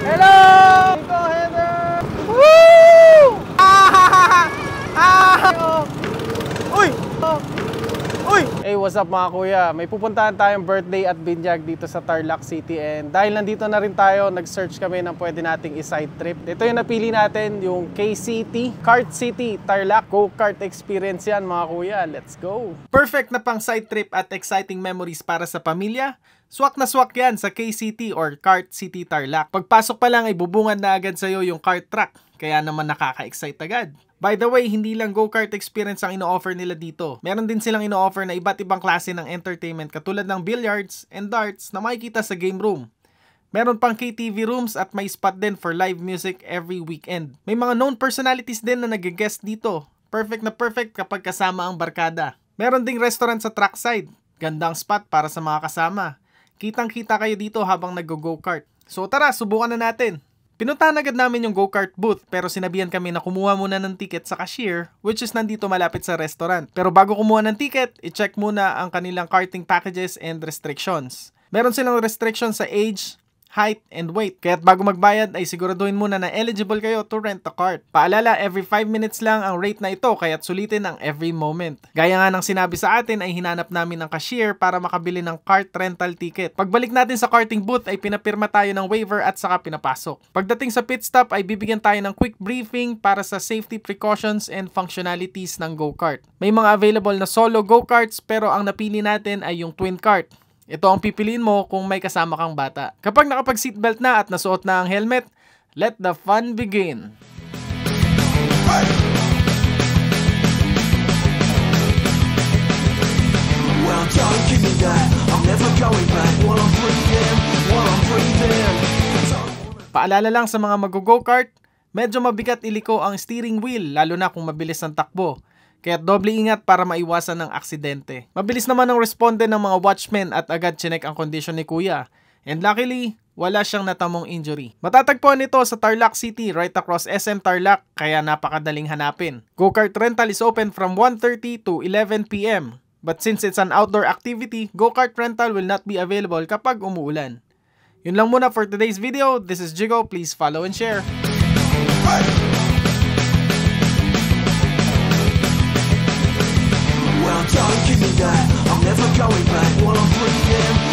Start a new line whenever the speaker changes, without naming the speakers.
Hello! Go, Heather! Woo! Uy! Uy! Hey, what's up mga kuya? May pupuntahan tayong birthday at binyag dito sa Tarlac City, and dahil nandito na rin tayo, nag-search kami ng pwede nating i-side trip. Ito yung napili natin, yung KCT, Kart City, Tarlac. Go-kart experience yan mga kuya. Let's go!
Perfect na pang side trip at exciting memories para sa pamilya. Swak na swak yan sa KCT or Kart City Tarlac. Pagpasok pa lang ay bubungad na agad sa'yo yung kart track, kaya naman nakaka-excite agad. By the way, hindi lang go-kart experience ang ino-offer nila dito. Meron din silang ino-offer na iba't ibang klase ng entertainment katulad ng billiards and darts na makikita sa game room. Meron pang KTV rooms at may spot din for live music every weekend. May mga known personalities din na nag-guest dito. Perfect na perfect kapag kasama ang barkada. Meron ding restaurant sa trackside. Gandang spot para sa mga kasama. Kitang-kita kayo dito habang nag-go-kart. So tara, subukan na natin. Pinuntahan agad namin yung go-kart booth pero sinabihan kami na kumuha muna ng ticket sa cashier, which is nandito malapit sa restaurant. Pero bago kumuha ng ticket, i-check muna ang kanilang karting packages and restrictions. Meron silang restrictions sa age, height, and weight. Kaya't bago magbayad ay siguraduhin muna na eligible kayo to rent a cart. Paalala, every 5 minutes lang ang rate na ito kaya't sulitin ang every moment. Gaya nga ng sinabi sa atin ay hinanap namin ng cashier para makabili ng cart rental ticket. Pagbalik natin sa karting booth ay pinapirma tayo ng waiver at saka pinapasok. Pagdating sa pit stop ay bibigyan tayo ng quick briefing para sa safety precautions and functionalities ng go-kart. May mga available na solo go-karts pero ang napili natin ay yung twin cart. Ito ang pipiliin mo kung may kasama kang bata. Kapag nakapag-seatbelt na at nasuot na ang helmet, let the fun begin! Well, don't give me that. I'm never going back while I'm breathing. Paalala lang sa mga mag-go-kart, medyo mabigat iliko ang steering wheel lalo na kung mabilis ang takbo. Kaya doble ingat para maiwasan ng aksidente. Mabilis naman ang responde ng mga watchmen at agad chinek ang kondisyon ni Kuya. And luckily, wala siyang natamong injury. Matatagpuan ito sa Tarlac City right across SM Tarlac kaya napakadaling hanapin. Go-kart rental is open from 1:30 to 11 PM. But since it's an outdoor activity, go-kart rental will not be available kapag umuulan. Yun lang muna for today's video. This is Jigo. Please follow and share. Well, don't give me that. I'm never going back while I'm breathing.